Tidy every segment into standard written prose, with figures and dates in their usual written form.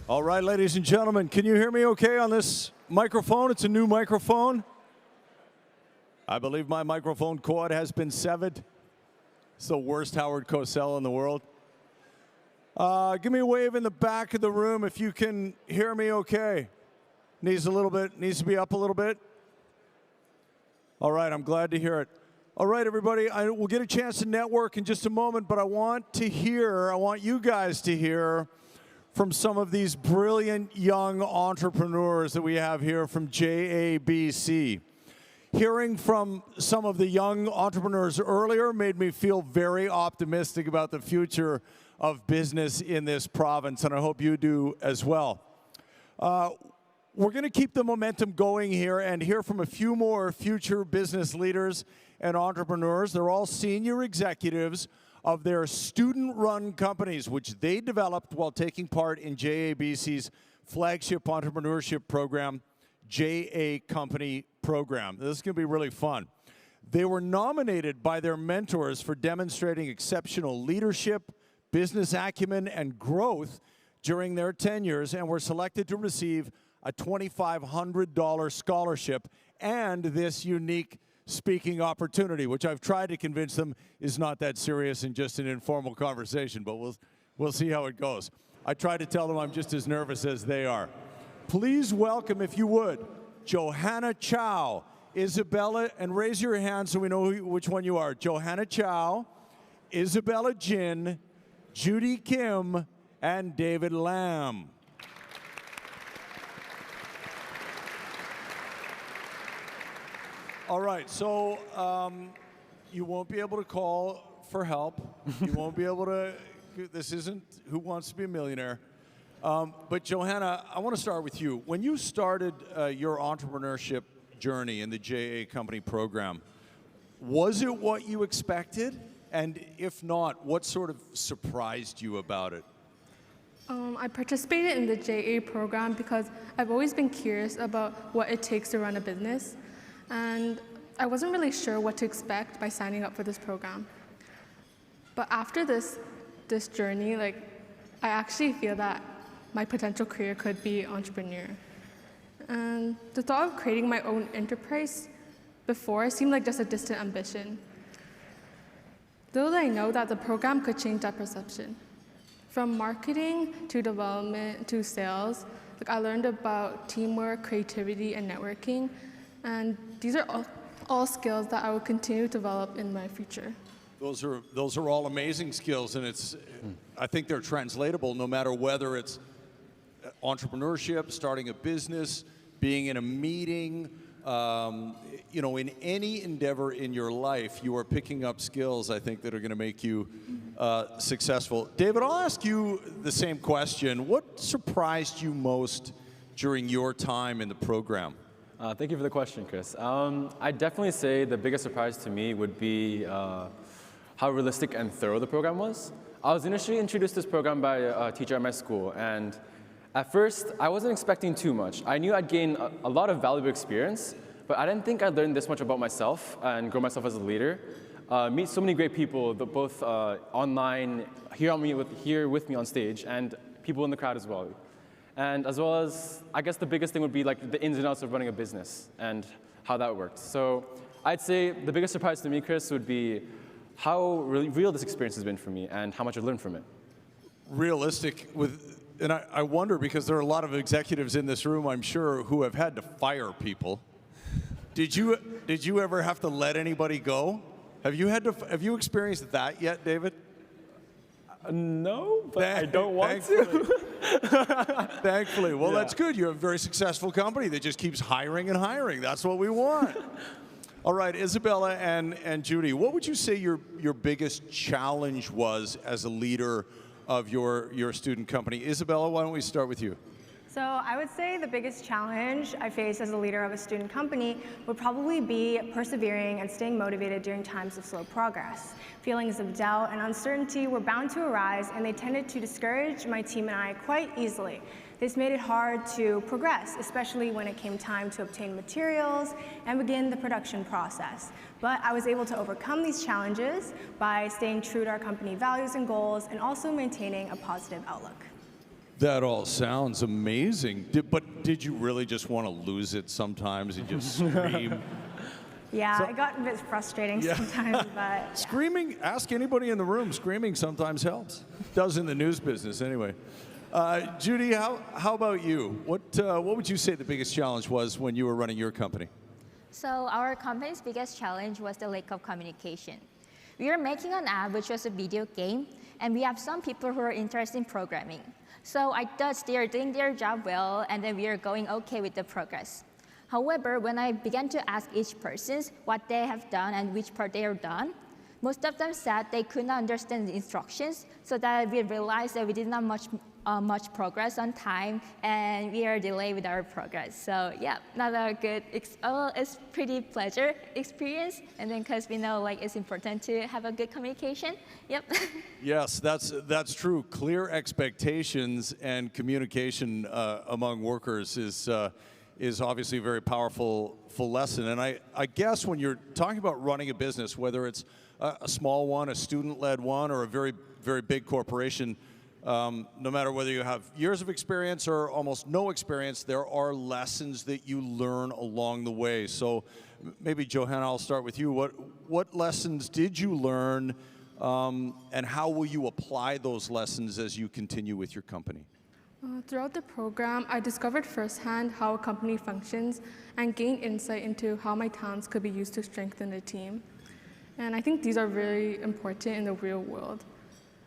All right, ladies and gentlemen, can you hear me okay on this microphone? It's a new microphone. I believe my microphone cord has been severed. It's the worst Howard Cosell in the world. Give me a wave in the back of the room if you can hear me okay. Needs to be up a little bit. All right, I'm glad to hear it. All right, everybody, we'll get a chance to network in just a moment, but I want you guys to hear from some of these brilliant young entrepreneurs that we have here from JABC. Hearing from some of the young entrepreneurs earlier made me feel very optimistic about the future of business in this province, and I hope you do as well. We're going to keep the momentum going here and hear from a few more future business leaders and entrepreneurs. They're all senior executives of their student-run companies, which they developed while taking part in JABC's flagship entrepreneurship program, JA Company Program. This is going to be really fun. They were nominated by their mentors for demonstrating exceptional leadership, business acumen, and growth during their tenures, and were selected to receive a $2,500 scholarship and this unique speaking opportunity, which I've tried to convince them is not that serious and just an informal conversation, but we'll see how it goes. I try to tell them I'm just as nervous as they are. Please welcome, if you would, Johanna Chow, Isabella, and raise your hand so we know which one you are. Johanna Chow, Isabella Jin, Judy Kim, and David Lam. All right, so you won't be able to call for help. You won't be able to, this isn't Who Wants to Be a Millionaire. But Johanna, I want to start with you. When you started your entrepreneurship journey in the JA Company program, was it what you expected? And if not, what sort of surprised you about it? I participated in the JA program because I've always been curious about what it takes to run a business. And I wasn't really sure what to expect by signing up for this program. But after this journey, I actually feel that my potential career could be entrepreneur. And the thought of creating my own enterprise before seemed like just a distant ambition. Little did I know that the program could change that perception. From marketing to development to sales, I learned about teamwork, creativity, and networking. And these are all skills that I will continue to develop in my future. Those are all amazing skills, and I think they're translatable no matter whether it's entrepreneurship, starting a business, being in a meeting, in any endeavor in your life, you are picking up skills, I think, that are going to make you successful. David, I'll ask you the same question. What surprised you most during your time in the program? Thank you for the question, Chris. I'd definitely say the biggest surprise to me would be how realistic and thorough the program was. I was initially introduced to this program by a teacher at my school, and at first, I wasn't expecting too much. I knew I'd gain a lot of valuable experience, but I didn't think I'd learn this much about myself and grow myself as a leader. Meet so many great people, both online, here with me on stage, and people in the crowd as well. And as well as, I guess the biggest thing would be the ins and outs of running a business and how that worked. So I'd say the biggest surprise to me, Chris, would be how real this experience has been for me and how much I've learned from it. Realistic and I wonder, because there are a lot of executives in this room, I'm sure, who have had to fire people. Did you ever have to let anybody go? Have you experienced that yet, David? No, but I don't want to. Thankfully. Well, that's good. You have a very successful company that just keeps hiring and hiring. That's what we want. All right, Isabella and Judy, what would you say your biggest challenge was as a leader of your student company? Isabella, why don't we start with you? So I would say the biggest challenge I faced as a leader of a student company would probably be persevering and staying motivated during times of slow progress. Feelings of doubt and uncertainty were bound to arise, and they tended to discourage my team and I quite easily. This made it hard to progress, especially when it came time to obtain materials and begin the production process. But I was able to overcome these challenges by staying true to our company values and goals and also maintaining a positive outlook. That all sounds amazing. But did you really just want to lose it sometimes and just scream? Yeah, it got a bit frustrating sometimes, but yeah. Screaming, ask anybody in the room, screaming sometimes helps. Does in the news business anyway. Judy, how about you? What would you say the biggest challenge was when you were running your company? So our company's biggest challenge was the lack of communication. We were making an app which was a video game, and we have some people who are interested in programming. So I thought they are doing their job well, and then we are going okay with the progress. However, when I began to ask each person what they have done and which part they are done, most of them said they could not understand the instructions, so that we realized that we did not much progress on time, and we are delayed with our progress. So yeah, not a good, it's pretty pleasure experience, and then because we know like it's important to have a good communication. Yep. Yes, that's true. Clear expectations and communication among workers is obviously a very powerful lesson. And I guess when you're talking about running a business, whether it's a small one, a student-led one, or a very, very big corporation, no matter whether you have years of experience or almost no experience, there are lessons that you learn along the way. So maybe, Johanna, I'll start with you. What lessons did you learn, and how will you apply those lessons as you continue with your company? Throughout the program, I discovered firsthand how a company functions and gained insight into how my talents could be used to strengthen the team. And I think these are very important in the real world.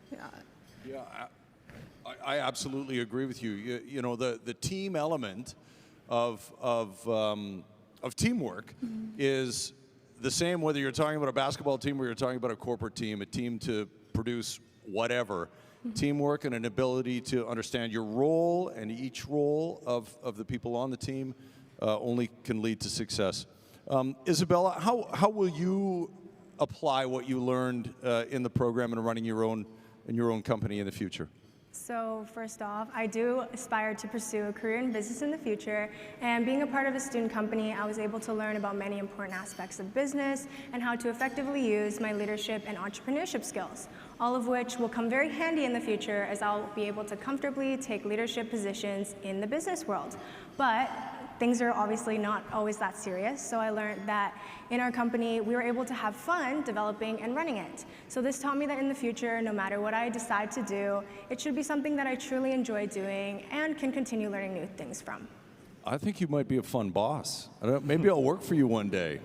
Yeah, I absolutely agree with you. You know, the team element of teamwork is the same whether you're talking about a basketball team or you're talking about a corporate team, a team to produce whatever. Teamwork and an ability to understand your role and each role of the people on the team only can lead to success. Isabella, how will you apply what you learned in the program and running your own company in the future? So first off, I do aspire to pursue a career in business in the future, and being a part of a student company, I was able to learn about many important aspects of business and how to effectively use my leadership and entrepreneurship skills, all of which will come very handy in the future as I'll be able to comfortably take leadership positions in the business world. But things are obviously not always that serious, so I learned that in our company, we were able to have fun developing and running it. So this taught me that in the future, no matter what I decide to do, it should be something that I truly enjoy doing and can continue learning new things from. I think you might be a fun boss. Maybe I'll work for you one day.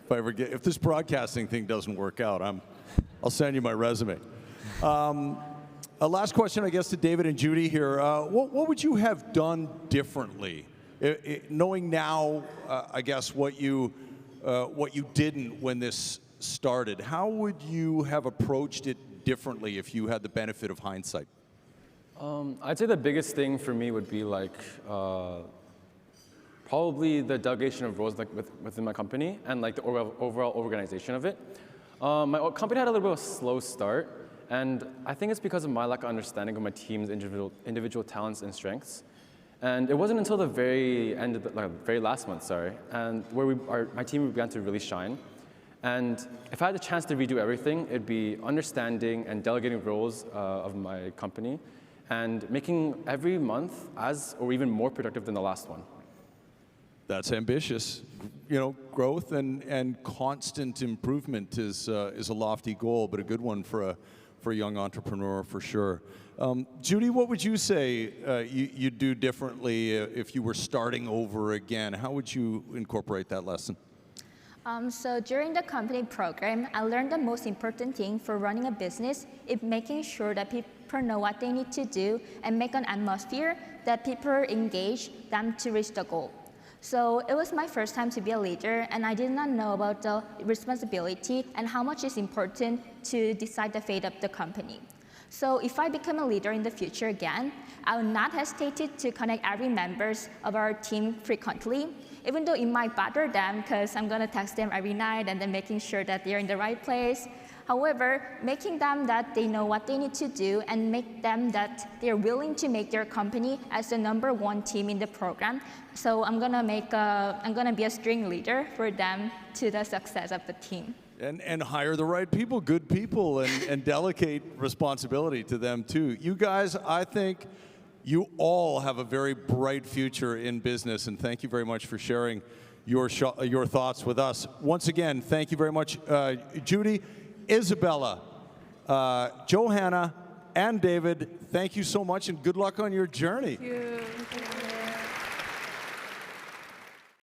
If this broadcasting thing doesn't work out, I'll send you my resume. A last question, I guess, to David and Judy here. What would you have done differently? Knowing now, I guess, what you didn't when this started, how would you have approached it differently if you had the benefit of hindsight? I'd say the biggest thing for me would be like probably the delegation of roles within my company and like the overall organization of it. My company had a little bit of a slow start, and I think it's because of my lack of understanding of my team's individual talents and strengths. And it wasn't until the very end of very last month, and where my team began to really shine. And if I had the chance to redo everything, it'd be understanding and delegating roles of my company and making every month as or even more productive than the last one. That's ambitious. You know, growth and constant improvement is a lofty goal, but a good one for a young entrepreneur for sure. Judy, what would you say you'd do differently if you were starting over again? How would you incorporate that lesson? So during the company program, I learned the most important thing for running a business is making sure that people know what they need to do and make an atmosphere that people engage them to reach the goal. So it was my first time to be a leader, and I did not know about the responsibility and how much is important to decide the fate of the company. So if I become a leader in the future again, I will not hesitate to connect every members of our team frequently, even though it might bother them because I'm going to text them every night and then making sure that they're in the right place. However, making them that they know what they need to do and make them that they're willing to make their company as the #1 team in the program. So I'm gonna be a string leader for them to the success of the team. And hire the right people, good people, and delegate responsibility to them too. You guys, I think You all have a very bright future in business, and thank you very much for sharing your thoughts with us. Once again, thank you very much, Judy, Isabella, Johanna, and David. Thank you so much, and good luck on your journey. Thank you.